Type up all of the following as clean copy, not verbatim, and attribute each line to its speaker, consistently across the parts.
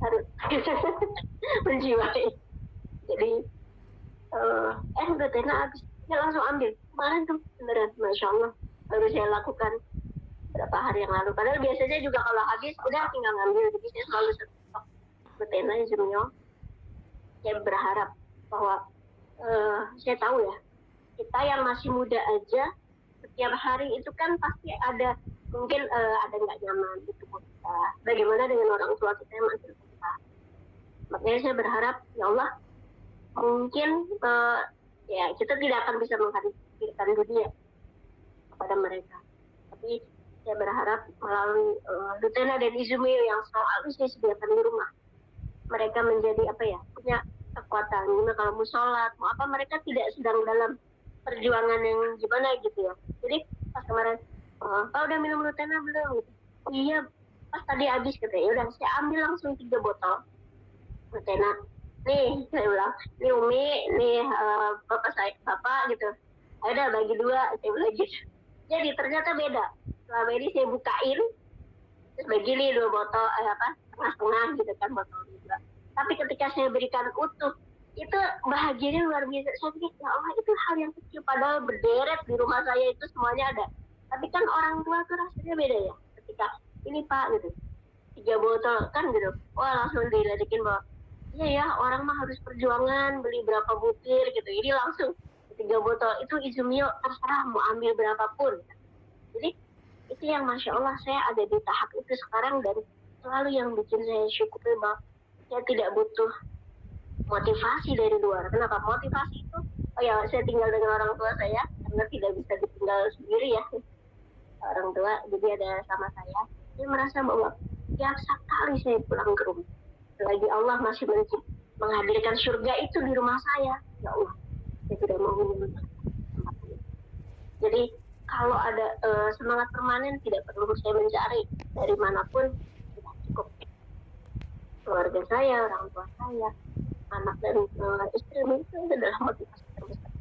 Speaker 1: harus menjiwai. Jadi udah Tena habis, ya langsung ambil kemarin tuh, beneran masya Allah baru saya lakukan berapa hari yang lalu. Padahal biasanya juga kalau habis udah tinggal ngambil, jadi saya selalu stok Betena Zumio. Saya berharap bahwa saya tahu ya, kita yang masih muda aja setiap hari itu kan pasti ada, mungkin ada nggak nyaman di tubuh kita. Bagaimana dengan orang tua kita yang masih kita? Makanya saya berharap ya Allah, mungkin ya kita tidak akan bisa menghadirkan dunia kepada mereka, tapi saya berharap melalui Lutena dan Izumi yang selalu saya sediakan di rumah, mereka menjadi apa ya, punya kekuatan. Gimana kalau mau sholat mau apa, mereka tidak sedang dalam perjuangan yang gimana gitu ya. Jadi pas kemarin, Pak udah minum Lutena belum gitu, oh, iya pas tadi habis katanya. Ya udah saya ambil langsung 3 botol Lutena. Nih saya bilang, nih Umi, nih bapak saya, bapak gitu, ada bagi dua, saya bilang gitu. Jadi ternyata beda. Selama ini saya bukain, terus bagi nih 2 botol, apa, setengah-setengah gitu kan botolnya juga. Tapi ketika saya berikan utuh, itu bahagianya luar biasa. Saya pikir, ya Allah itu hal yang kecil, padahal berderet di rumah saya itu semuanya ada. Tapi kan orang tua tuh rasanya beda ya. Ketika ini Pak gitu, 3 botol kan gitu, wah langsung diledekin bahwa iya ya, orang mah harus perjuangan beli berapa butir gitu. Ini langsung 3 botol itu Izumio, terserah mau ambil berapapun. Jadi itu yang masya Allah saya ada di tahap itu sekarang, dan selalu yang bikin saya syukur bahwa saya tidak butuh motivasi dari luar. Kenapa motivasi itu? Oh ya, saya tinggal dengan orang tua saya karena tidak bisa ditinggal sendiri ya, orang tua jadi ada sama saya merasa bahwa tiap sekali saya pulang ke rumah, lagi Allah masih menghadirkan surga itu di rumah saya. Ya Allah, saya tidak mau meninggalkan tempat ini. Jadi kalau ada semangat permanen, tidak perlu saya mencari dari manapun, sudah cukup keluarga saya, orang tua saya, anak dan istri, itu adalah motivasi terbesar.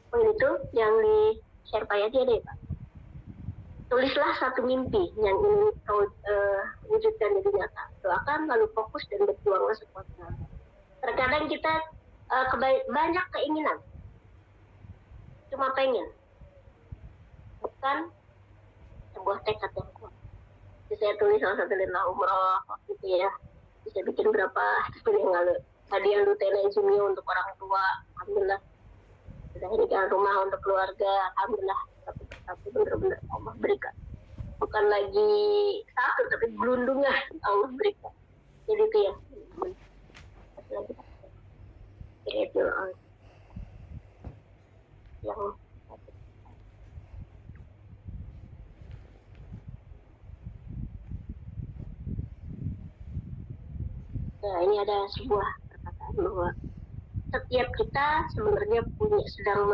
Speaker 1: Poin itu yang di share Pak Yadi ada ya Pak. Tulislah satu mimpi yang ingin kau wujudkan jadi nyata. Doakan lalu fokus dan berjuanglah sekuat tenaga. Terkadang kita banyak keinginan, cuma pengen, bukan sebuah tekad yang kuat. Jadi saya tulis salah satu lina umroh gitu ya. Bisa bikin berapa yang lalu. Hadiah Lutena Izumio untuk orang tua, alhamdulillah. Sudah ini rumah untuk keluarga, alhamdulillah. Tapi benar-benar Allah berikan. Bukan lagi satu, tapi gelundungan Allah berikan. Jadi itu ya. Lagi itu yang nah, ini ada sebuah perkataan bahwa setiap kita sebenarnya punya sedang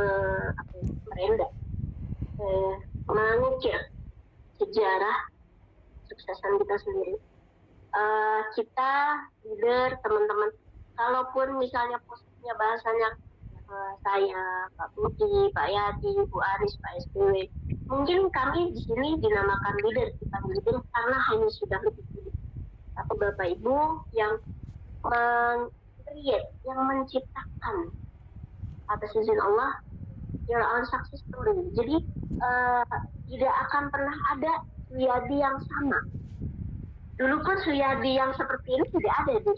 Speaker 1: merendah, mengukir sejarah suksesan kita sendiri. Kita leader, teman-teman, kalaupun misalnya posisinya bahasanya saya, Pak Budi, Pak Yadi, Bu Aris, Pak SBW, mungkin kami di sini dinamakan leader, dipanggil leader karena hanya sudah lebih tinggi. Tapi Bapak Ibu yang meng-create, yang menciptakan atas izin Allah, your own success story. Jadi uh, tidak akan pernah ada Suyadi yang sama. Dulu pun Suyadi yang seperti ini tidak ada di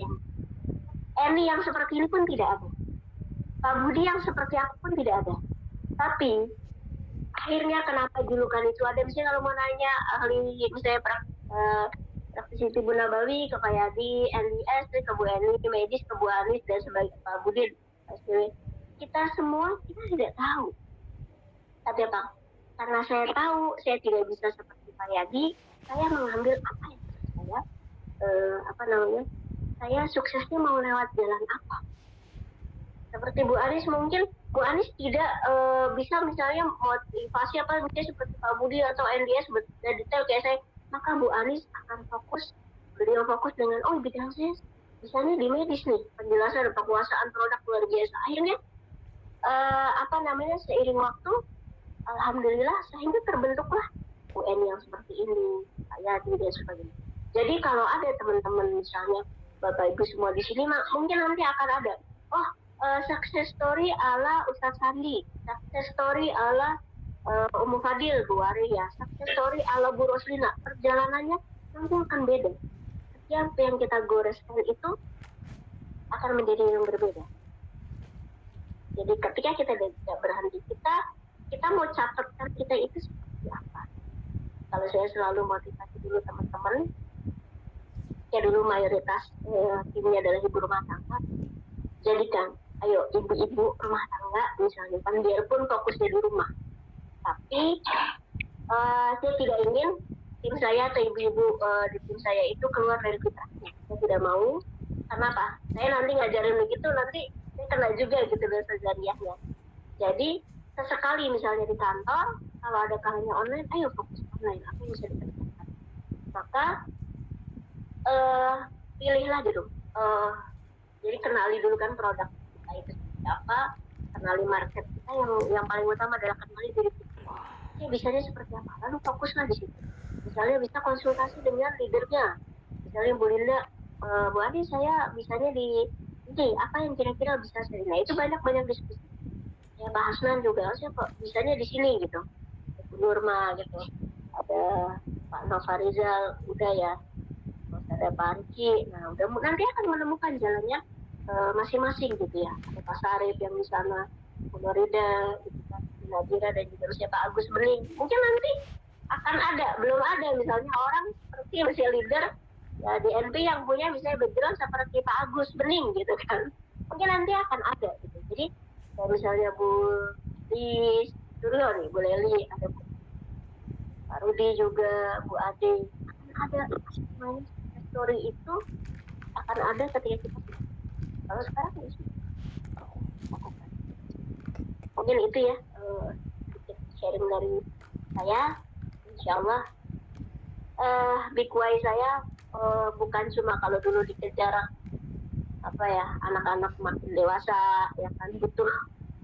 Speaker 1: Eni yang seperti ini pun tidak ada. Pak Budi yang seperti aku pun tidak ada. Tapi akhirnya kenapa julukan itu ada? Misalnya kalau mau nanya ahli, misalnya praktisi Tibu Nabawi ke Pak Yadi, NDS ke Bu Eni, medis ke Bu Anis, dan sebagai Pak Budi, kita semua kita tidak tahu. Tapi Pak, karena saya tahu saya tidak bisa seperti Pak Yadi, saya mengambil apa yang bisa saya, apa namanya, saya suksesnya mau lewat jalan apa. Seperti Bu Anis, mungkin Bu Anis tidak bisa misalnya motivasi apa misalnya seperti Pak Budi atau NDS detail kayak saya, maka Bu Anis akan fokus, beliau fokus dengan bidang saya misalnya di medis nih, penjelasan penguasaan produk luar biasa. Akhirnya apa namanya, seiring waktu alhamdulillah sehingga terbentuklah UN yang seperti ini, saya dan sebagainya. Jadi kalau ada teman-teman misalnya Bapak Ibu semua di sini, mungkin nanti akan ada, oh success story ala Ustadz Sandi, success story ala Umu Fadil, Bu Arya, success story ala Bu Roslina. Perjalanannya nanti akan beda. Setiap yang kita goreskan itu akan menjadi yang berbeda. Jadi ketika kita tidak berhenti, kita mau catatkan kita itu seperti apa. Kalau saya selalu motivasi dulu teman-teman, ya dulu mayoritas timnya adalah ibu rumah tangga. Jadikan, ayo ibu-ibu rumah tangga misalnya, kan biarpun fokusnya di rumah. Tapi saya tidak ingin tim saya atau ibu-ibu di tim saya itu keluar dari fitrahnya. Saya tidak mau. Kenapa? Saya nanti ngajarin begitu, nanti saya kena juga gitu dosa jariahnya. Jadi sesekali misalnya di kantor, kalau ada kalanya online, ayo fokus online, apa yang bisa dikerjakan. Maka pilihlah gitu. Jadi kenali dulu kan produk kita itu seperti apa, kenali market kita, yang paling utama adalah kenali diri kita. Oke, bisanya seperti apa? Lalu fokuslah di situ. Misalnya bisa konsultasi dengan leadernya. Misalnya Bu Linda, Bu Adi, saya bisanya di ini, apa yang kira-kira bisa saya. Nah, itu banyak diskusi. Ya, Pak Hasnan juga, saya kok bisanya di sini gitu. Bu Nurma gitu. Ada Pak Nova Rizal, udah ya. Terus ada Pak Arki. Nah, udah nanti akan menemukan jalannya masing-masing gitu ya. Ada Pak Sarif yang di sana, Bu Norida, gitu kan, Nadira, dan juga Pak Agus Bening. Mungkin nanti akan ada, belum ada misalnya orang seperti misalnya leader ya di NP yang punya misalnya background seperti Pak Agus Bening gitu kan. Mungkin nanti akan ada gitu. Jadi misalnya Bu Lis, Suryo nih, Bu Leli, ada Pak Rudi juga, Bu Ade, akan ada main story itu akan ada ketika kita sudah. Kalau sekarang ya sudah lakukan. Mungkin itu ya sedikit sharing dari saya. Insya Allah big why saya bukan cuma kalau dulu dikejar apa ya, anak-anak makin dewasa ya kan, butuh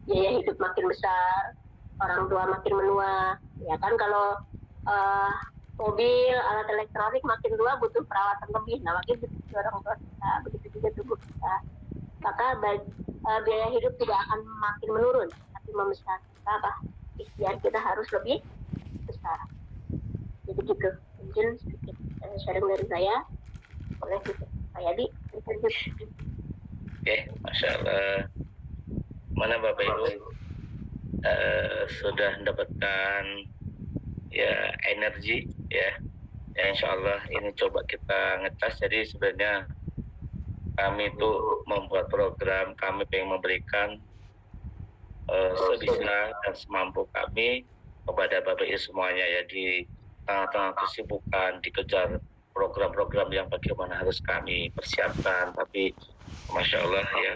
Speaker 1: biaya hidup makin besar, orang tua makin menua ya kan. Kalau uh, mobil, alat elektronik makin tua butuh perawatan lebih, nah makin begitu orang tua kita, begitu juga tubuh kita, maka biaya hidup tidak akan makin menurun tapi membesar. Apa ikhtiar kita harus lebih besar. Jadi gitu mungkin sedikit sharing dari saya. Boleh gitu Pak Yadi.
Speaker 2: Oke, Masya Allah. Mana Bapak Ibu sudah mendapatkan ya energi ya. Insya Allah ini coba kita ngecas. Jadi sebenarnya kami itu membuat program, kami ingin memberikan sebisa dan semampu kami kepada Bapak Ibu semuanya ya, di tengah-tengah kesibukan dikejar program-program yang bagaimana harus kami persiapkan. Tapi Masya Allah ya,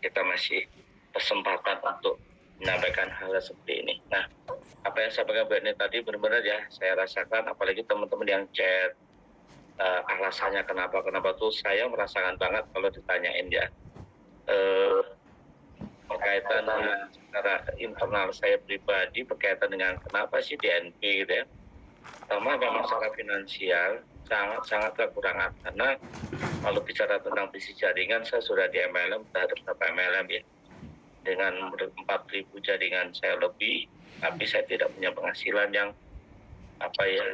Speaker 2: kita masih kesempatan untuk menyampaikan hal seperti ini. Nah, apa yang saya sampaikan ini tadi benar-benar ya saya rasakan, apalagi teman-teman yang chat alasannya kenapa tuh saya merasakan banget kalau ditanyain ya, berkaitan dengan secara internal saya pribadi, berkaitan dengan kenapa sih DNP gitu ya. Pertama memang secara finansial sangat kekurangan, karena kalau bicara tentang bisnis jaringan, saya sudah di MLM, sudah ada beberapa MLM ya, dengan 4.000 jaringan saya lebih, tapi saya tidak punya penghasilan yang apa ya,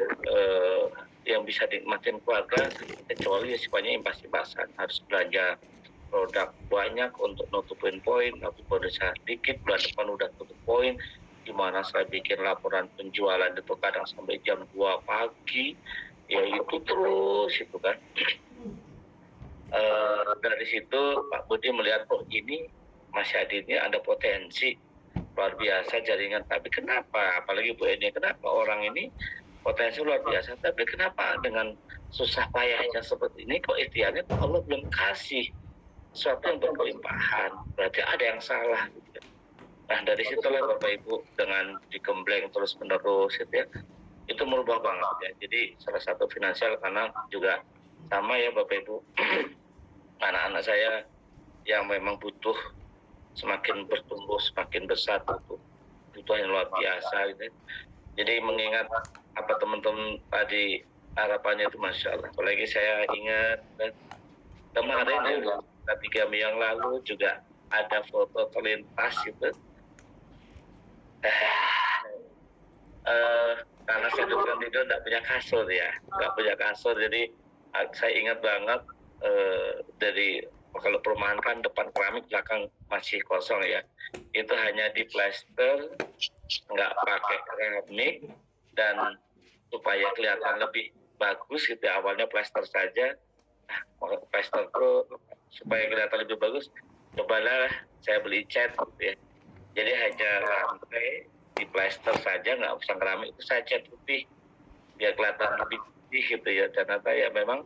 Speaker 2: yang bisa dinikmatin keluarga, kecuali sifatnya impas-impasan, harus belanja produk banyak untuk nutupin poin, tapi bonusnya sedikit, bulan depan udah tutup poin, gimana saya bikin laporan penjualan itu kadang sampai jam 2 pagi, ya itu terus itu kan. Dari situ Pak Budi melihat, oh ini Mas Yadi ini ada potensi luar biasa jaringan, tapi kenapa, apalagi Bu Eni, kenapa orang ini potensi luar biasa, tapi kenapa dengan susah payahnya seperti ini kok ikhtiarnya Allah belum kasih sesuatu yang berkelimpahan, berarti ada yang salah gitu. Nah dari situlah Bapak Ibu dengan digembleng terus menerus gitu ya, itu merubah banget ya. Jadi salah satu finansial, karena juga sama ya Bapak Ibu, anak-anak saya yang memang butuh semakin bertumbuh, semakin besar, butuh yang luar biasa gitu. Jadi mengingat apa teman-teman tadi harapannya itu Masya Allah. Apalagi saya ingat kemarin ya, 3 Mei yang lalu juga ada foto terlintas itu. Karena saya dulu tidur nggak punya kasur ya, nggak punya kasur, jadi saya ingat banget dari kalau perumahan kan depan keramik, belakang masih kosong ya, itu hanya di plester, nggak pakai keramik, dan supaya kelihatan lebih bagus gitu ya, awalnya plester saja, plester pro supaya kelihatan lebih bagus, cobalah saya beli cat gitu ya, jadi hanya lantai di plester saja, nggak usah keramik, itu saya cat putih biar kelihatan lebih putih gitu ya. Ternyata ya memang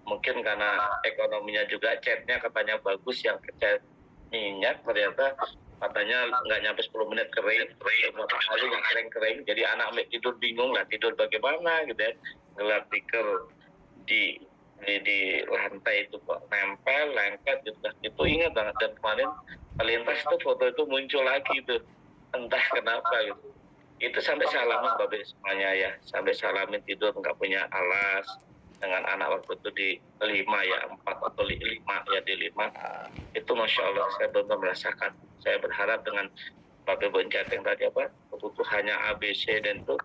Speaker 2: mungkin karena ekonominya juga catnya katanya bagus, yang cat minyak ternyata katanya nggak nyampe 10 menit kering, kali yang kering, jadi anak tidur bingung lah tidur bagaimana gitu ya, gelar tikar di lantai itu kok nempel lengket gitu. Itu ingat banget, dan kemarin terlintas itu foto itu muncul lagi itu, entah kenapa gitu. Itu sampai salamin babe semuanya ya, sampai salamin tidur nggak punya alas dengan anak waktu itu di 5 ya, 4 atau 5 ya, di 5 itu Masya Allah saya benar merasakan. Saya berharap dengan babe boncateng tadi apa kebutuhannya ABC, dan itu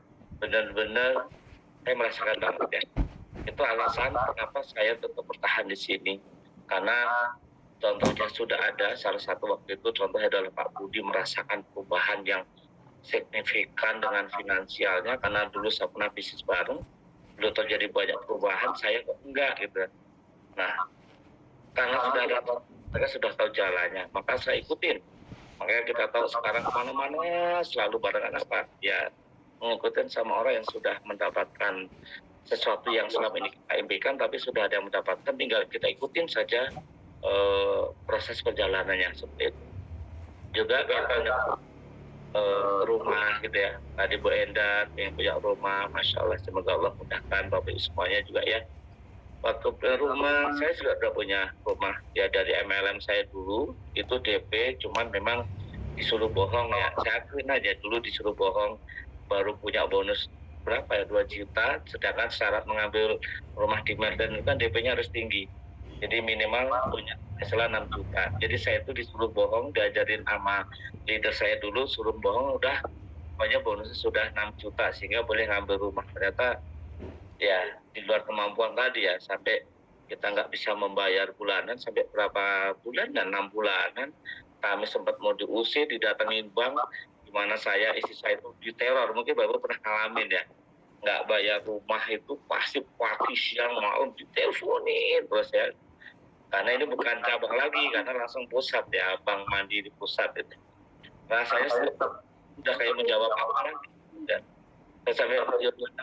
Speaker 2: benar-benar saya merasakan banget ya. Itu alasan kenapa saya tetap bertahan di sini, karena contohnya sudah ada. Salah satu waktu itu contohnya adalah Pak Budi merasakan perubahan yang signifikan dengan finansialnya, karena dulu saya pernah bisnis bareng, dulu terjadi banyak perubahan, saya kok enggak gitu. Nah, karena sudah ada, mereka sudah tahu jalannya, maka saya ikutin. Makanya kita tahu sekarang kemana-mana selalu barengan apa ya, mengikutin sama orang yang sudah mendapatkan sesuatu yang selama ini kita impikan, tapi sudah ada yang mendapatkan, tinggal kita ikutin saja proses perjalanannya seperti itu. Juga kita rumah gitu ya, tadi Bu Endat yang punya rumah, Masya Allah, semoga Allah mudahkan Bapak Ibu semuanya juga ya. Waktu rumah saya juga udah punya rumah ya, dari MLM saya dulu itu DP, cuman memang disuruh bohong ya, saya akuin aja dulu disuruh bohong, baru punya bonus berapa ya, 2 juta, sedangkan syarat mengambil rumah di Medan itu kan DP-nya harus tinggi, jadi minimal punya penghasilan 6 juta. Jadi saya itu disuruh bohong, diajarin sama leader saya dulu, suruh bohong, udah pokoknya bonusnya sudah 6 juta sehingga boleh ngambil rumah. Ternyata ya di luar kemampuan tadi ya, sampai kita nggak bisa membayar bulanan, sampai berapa bulan, dan 6 bulanan kami sempat mau diusir, didatengin bank, dimana saya, istri saya itu diteror. Mungkin Bapak pernah ngalamin ya, nggak bayar rumah itu pasti pagi siang malam diteleponin terus ya, karena ini bukan cabang lagi, karena langsung pusat ya, bank mandiri pusat itu. Nah saya sudah kayak menjawab apa lagi, dan saya sampai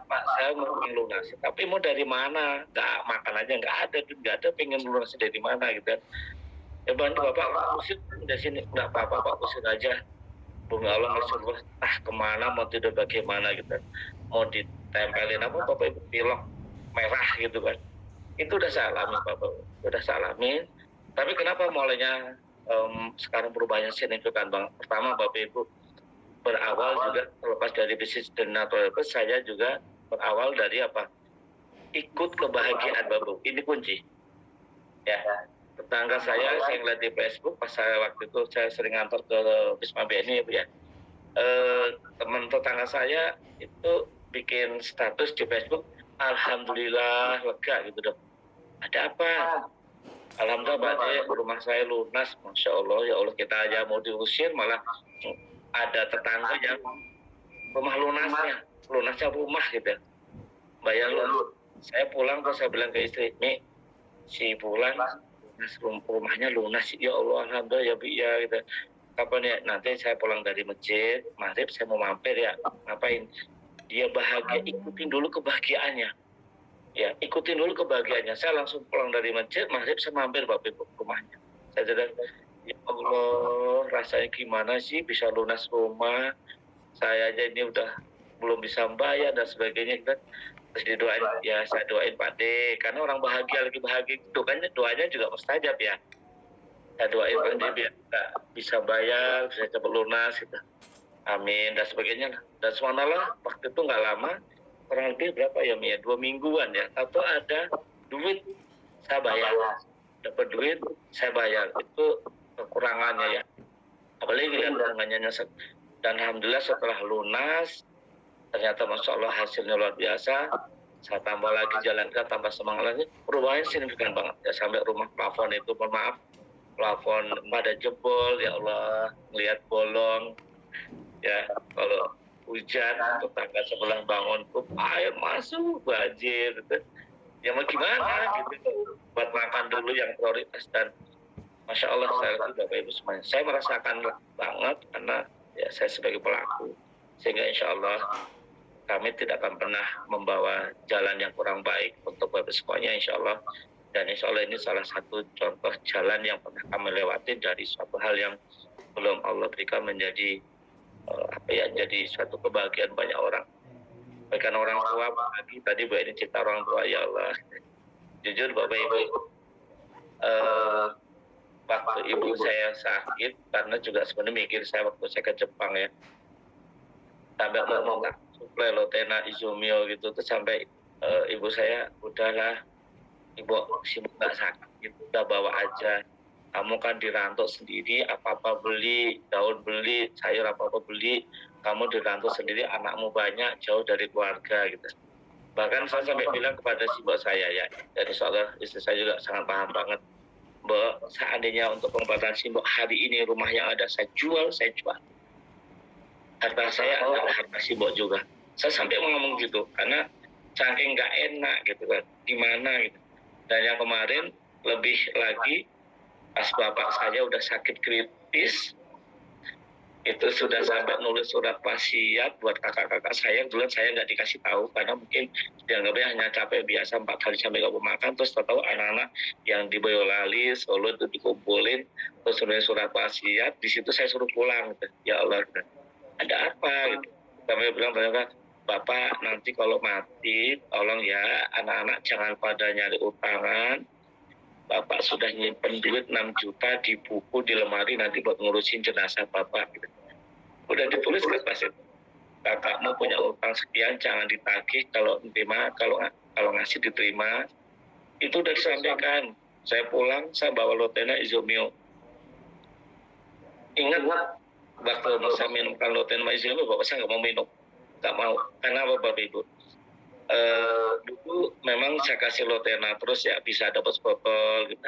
Speaker 2: Pak, saya mau lunasi, tapi mau dari mana? Nggak makan aja nggak ada pengen lunasi dari mana gitu kan. Ya bantu Bapak usir dari sini, nggak apa-apa Pak, usir aja. Bumi Allah Rasulullah, kemana mau tidur bagaimana gitu kan. Mau ditempelin apa Bapak Ibu, pilok merah gitu kan. Itu udah saya alami Bapak, udah saya alami. Tapi kenapa mulainya sekarang perubahannya signifikan Bang? Pertama Bapak Ibu, berawal juga terlepas dari bisnis donatur, saya juga berawal dari apa? Ikut kebahagiaan Bapak. Ini kunci. Ya. Tetangga saya ngeliat di Facebook, pas saya waktu itu saya sering ngantor ke Wisma BNI ya. Teman tetangga saya itu bikin status di Facebook, alhamdulillah lega gitu dong. Ada apa? Alhamdulillah Pak De, rumah saya lunas, Masya Allah, ya Allah, kita aja mau diusir malah ada tetangga yang rumah lunasnya rumah gitu, bayar lu. Saya pulang terus saya bilang ke istri, Mi, si Bulan rumahnya lunas, ya Allah, alhamdulillah ya Bi ya gitu. Kapan ya, nanti saya pulang dari masjid maghrib saya mau mampir ya. Ngapain? Dia bahagia, ikutin dulu kebahagiaannya ya, ikutin dulu kebahagiaannya. Saya langsung pulang dari masjid maghrib saya mampir Bapak Ibu rumahnya. Saya jadi, ya Allah, rasanya gimana sih bisa lunas rumah, saya aja ini udah belum bisa bayar dan sebagainya kan. Terus didoain, ya saya doain Pak D, karena orang bahagia lagi bahagia, doanya juga mustajab ya. Saya doain Pak D biar bisa bayar, bisa cepat lunas gitu. Amin dan sebagainya. Dan subhanallah waktu itu nggak lama kurang lebih berapa ya Mia, 2 mingguan ya, atau ada duit saya bayar, dapat duit saya bayar, itu kekurangannya ya, apalagi lihat bunganya nyesek. Dan alhamdulillah setelah lunas ternyata masya Allah hasilnya luar biasa. Saya tambah lagi jalankan, tambah semangat lagi, perubahannya signifikan banget ya, sampai rumah plafon itu, mohon maaf, plafon pada jebol ya Allah, melihat bolong ya, kalau hujan tetangga sebelah bangun tuh air masuk, banjir gitu. Ya mau gimana gitu, buat makan dulu yang prioritas. Dan masya Allah saya itu Bapak Ibu semuanya, saya merasakan banget karena ya saya sebagai pelaku, sehingga insya Allah kami tidak akan pernah membawa jalan yang kurang baik untuk Bapak semuanya insya Allah. Dan insya Allah ini salah satu contoh jalan yang pernah kami lewati dari suatu hal yang belum Allah berikan menjadi jadi suatu kebahagiaan banyak orang. Bahkan orang tua, apalagi tadi Bu ini cerita orang tua, ya Allah. Jujur Bapak Ibu, waktu ibu saya sakit, karena juga sebenarnya mikir saya waktu saya ke Jepang ya, sampai mau suplai Lotena, Izumil gitu, tuh sampai ibu saya, udahlah ibu sibuk nggak sakit gitu, udah bawa aja, kamu kan dirantau sendiri, apa-apa beli, daun beli, sayur apa-apa beli, kamu dirantau sendiri, anakmu banyak, jauh dari keluarga gitu. Bahkan saya sampai bilang kepada si mbak saya ya, dari soal istri saya juga sangat paham banget, Mbak, seandainya untuk pengobatan si mbak hari ini rumah yang ada saya jual, harta saya adalah harta si mbak juga. Saya sampai ngomong gitu, karena saking nggak enak gitu kan, gimana gitu. Dan yang kemarin lebih lagi, pas bapak saya udah sakit kritis, itu sudah sampai nulis surat wasiat buat kakak-kakak saya. Dulu saya nggak dikasih tahu karena mungkin dianggapnya hanya capek biasa 4 hari sampai nggak mau makan. Terus tahu anak-anak yang di Boyolali, Solo itu dikumpulin, terus nulis surat wasiat. Di situ saya suruh pulang. Gitu. Ya Allah, ada apa? Gitu. Kami bilang ternyata, Bapak nanti kalau mati, tolong ya anak-anak jangan pada nyari utangan. Bapak sudah nyimpen duit 6 juta di buku, di lemari nanti buat ngurusin jenazah Bapak. Gitu. Udah ditulis kertas itu. Kakakmu punya utang sekian, jangan ditagih, kalau diterima, kalau ngasih diterima. Itu udah disampaikan. Saya pulang, saya bawa Lotena Izomio. Ingat, waktu saya minumkan Lotena Izomio, Bapak saya nggak mau minum. Nggak mau. Karena apa Bapak Ibu? Dulu memang saya kasih Lotena terus ya bisa dapat botol gitu.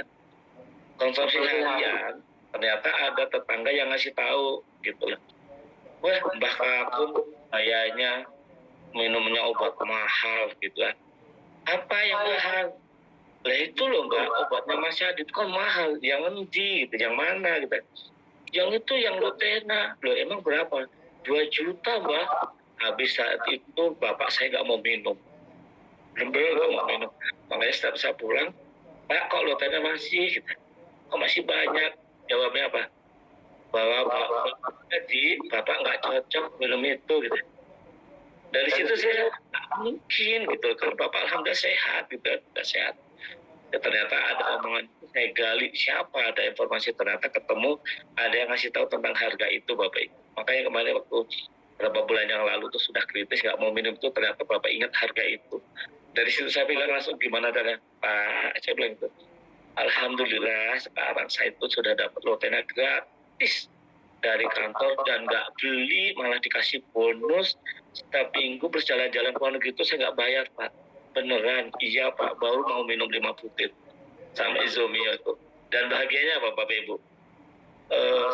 Speaker 2: Konsumsi harian ternyata ada tetangga yang ngasih tahu gitu loh, wah Mbah Kakung kayaknya minumnya obat mahal gitu kan. Apa yang mahal? Lah itu loh Mbak, obatnya Mas Adit kan mahal, yang endi gitu, yang mana gitu. Yang itu yang Lotena, loh emang berapa? 2 juta Mbak. Habis saat itu bapak saya nggak mau minum. Bener-bener nggak mau minum. Makanya setiap saya pulang, Pak kok Lotena masih? Gitu. Kok masih banyak? Jawabnya apa? Bahwa bapak nggak cocok minum itu gitu. Dari situ saya nggak mungkin gitu, kalau bapak alhamdulillah sehat gitu, udah sehat. Ya, ternyata ada omongan, saya gali siapa, ada informasi, ternyata ketemu ada yang ngasih tahu tentang harga itu Bapak Ibu. Makanya kemarin waktu beberapa bulan yang lalu tuh sudah kritis nggak mau minum itu, ternyata Bapak ingat harga itu. Dari situ saya bilang langsung, gimana caranya Pak, saya bilang itu, alhamdulillah sekarang saya itu sudah dapat Lotena gratis dari kantor dan nggak beli, malah dikasih bonus. Setiap minggu berjalan-jalan ke luar negeri itu saya nggak bayar Pak, beneran. Iya Pak, baru mau minum 5 butir sama Izomio itu. Dan bahagianya apa Bapak Ibu,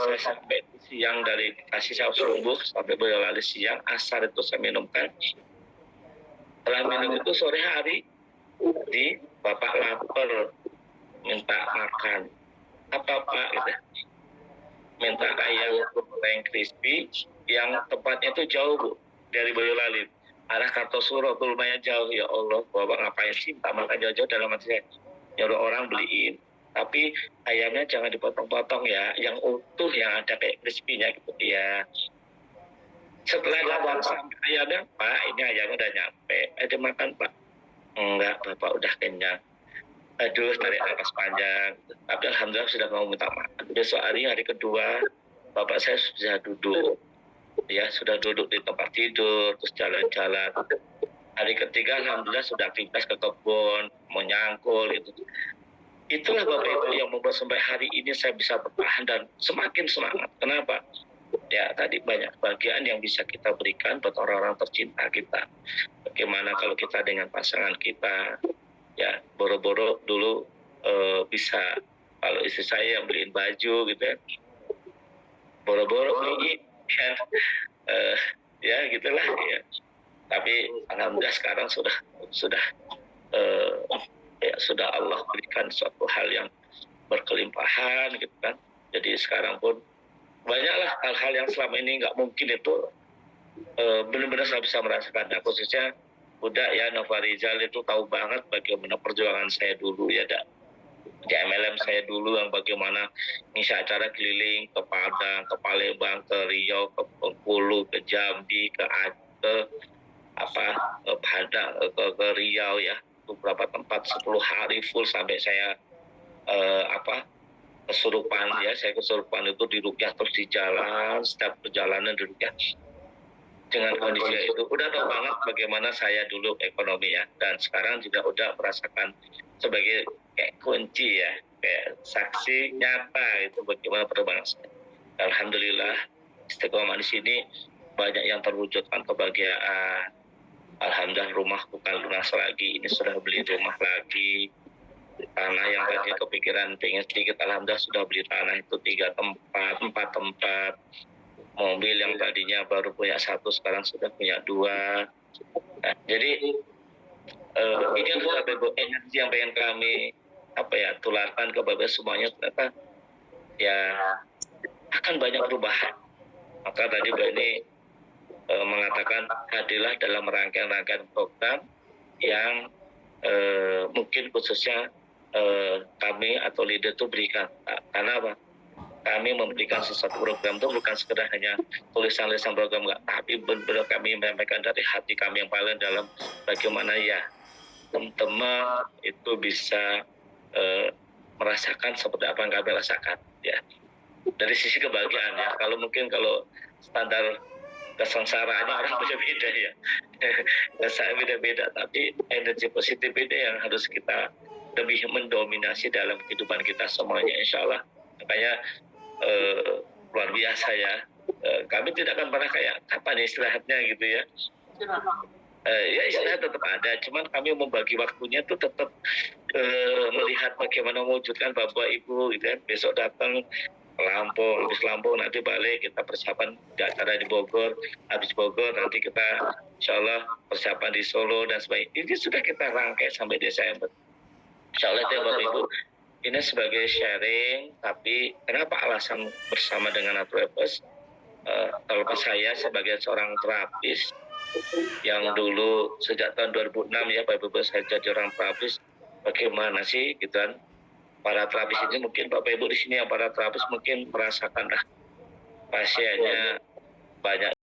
Speaker 2: saya sampai siang dari kasih saya subuh sampai Boyolali siang, asar itu saya minumkan. Setelah minum itu sore hari di bapak lapar, minta makan apa Pak gitu, minta ayam goreng crispy yang tempatnya itu jauh Bu, dari Boyolali arah Kartosuro tuh lumayan jauh. Ya Allah, bapak ngapain sih minta makan jauh-jauh, dalam hati saya nyuruh orang beliin, tapi ayamnya jangan dipotong-potong ya, yang utuh, yang ada kayak crispy-nya gitu ya. Setelah datang sampai ayamnya, Pak ini ayamnya udah nyampe, ada makan Pak? Enggak, bapak udah kenyang. Aduh, tarik nafas panjang. Tapi alhamdulillah sudah mau minta makan. Besok hari kedua, bapak saya sudah duduk. Ya, sudah duduk di tempat tidur, terus jalan-jalan. Hari ketiga alhamdulillah sudah aktivitas ke kebun, menyangkul itu. Itulah Bapak Ibu yang membuat sampai hari ini saya bisa bertahan dan semakin semangat. Kenapa? Ya tadi banyak bagian yang bisa kita berikan buat orang-orang tercinta kita. Bagaimana kalau kita dengan pasangan kita, ya boro-boro dulu bisa, kalau istri saya yang beliin baju gitu ya, boro-boro beli kan, ya gitulah ya. Tapi alhamdulillah sekarang sudah ya sudah Allah berikan suatu hal yang berkelimpahan gitu kan. Jadi sekarang pun banyaklah hal-hal yang selama ini nggak mungkin itu benar-benar saya bisa merasakan. Nah, khususnya udah ya Nova Rizal itu tahu banget bagaimana perjuangan saya dulu ya di MLM saya dulu, yang bagaimana ngisi acara keliling ke Padang, ke Palembang, ke Riau, ke Bengkulu, ke Jambi, ke Aceh, ke Padang, ke Riau ya, beberapa tempat 10 hari full sampai saya kesurupan ya. Saya kesurupan itu di rukyah terus di jalan, setiap perjalanan di rukyah dengan kondisi itu. Udah tahu banget bagaimana saya dulu ekonomi ya, dan sekarang juga udah merasakan sebagai kayak kunci ya, kayak saksi nyata itu bagaimana perkembangan saya. Alhamdulillah istiqomah di sini banyak yang terwujudkan kebahagiaan. Alhamdulillah rumah bukan lunas lagi, ini sudah beli rumah lagi. Tanah yang tadi kepikiran pengen sedikit, alhamdulillah sudah beli tanah itu 4 tempat. Mobil yang tadinya baru punya 1 sekarang sudah punya 2. Nah, jadi ini adalah energi yang pengen kami tularkan ke Bapak semuanya, ternyata ya akan banyak perubahan. Maka tadi Mbak ini mengatakan hadirlah dalam rangkaian program yang mungkin khususnya kami atau leader itu berikan. Karena apa? Kami memberikan sesuatu program itu bukan sekedar hanya tulisan-tulisan program, enggak, tapi benar-benar kami menyampaikan dari hati kami yang paling dalam, bagaimana ya teman-teman itu bisa merasakan seperti apa yang kami rasakan ya. Dari sisi kebahagiaan ya, kalau standar kesengsaraannya orang beda-beda ya. Saya beda-beda, tapi energi positif ini yang harus kita lebih mendominasi dalam kehidupan kita semuanya, insya Allah. Makanya luar biasa ya. Kami tidak akan pernah kayak kapan istirahatnya gitu ya. Ya istirahat tetap ada, cuman kami membagi waktunya tuh tetap melihat bagaimana mewujudkan Bapak Ibu gitu ya. Besok datang ke Lampung, habis Lampung nanti balik kita persiapan di acara di Bogor, habis Bogor nanti kita insya Allah persiapan di Solo dan sebagainya. Ini sudah kita rangkai sampai Desember. Insya Allah ya Bapak Ibu, ini sebagai sharing, tapi kenapa alasan bersama dengan Naturepes? Terlepas saya sebagai seorang terapis yang dulu sejak tahun 2006 ya Bapak Ibu saya jadi orang terapis, bagaimana sih gitu kan? Para terapis ini mungkin Bapak Ibu di sini yang para terapis mungkin merasakan pasiennya banyak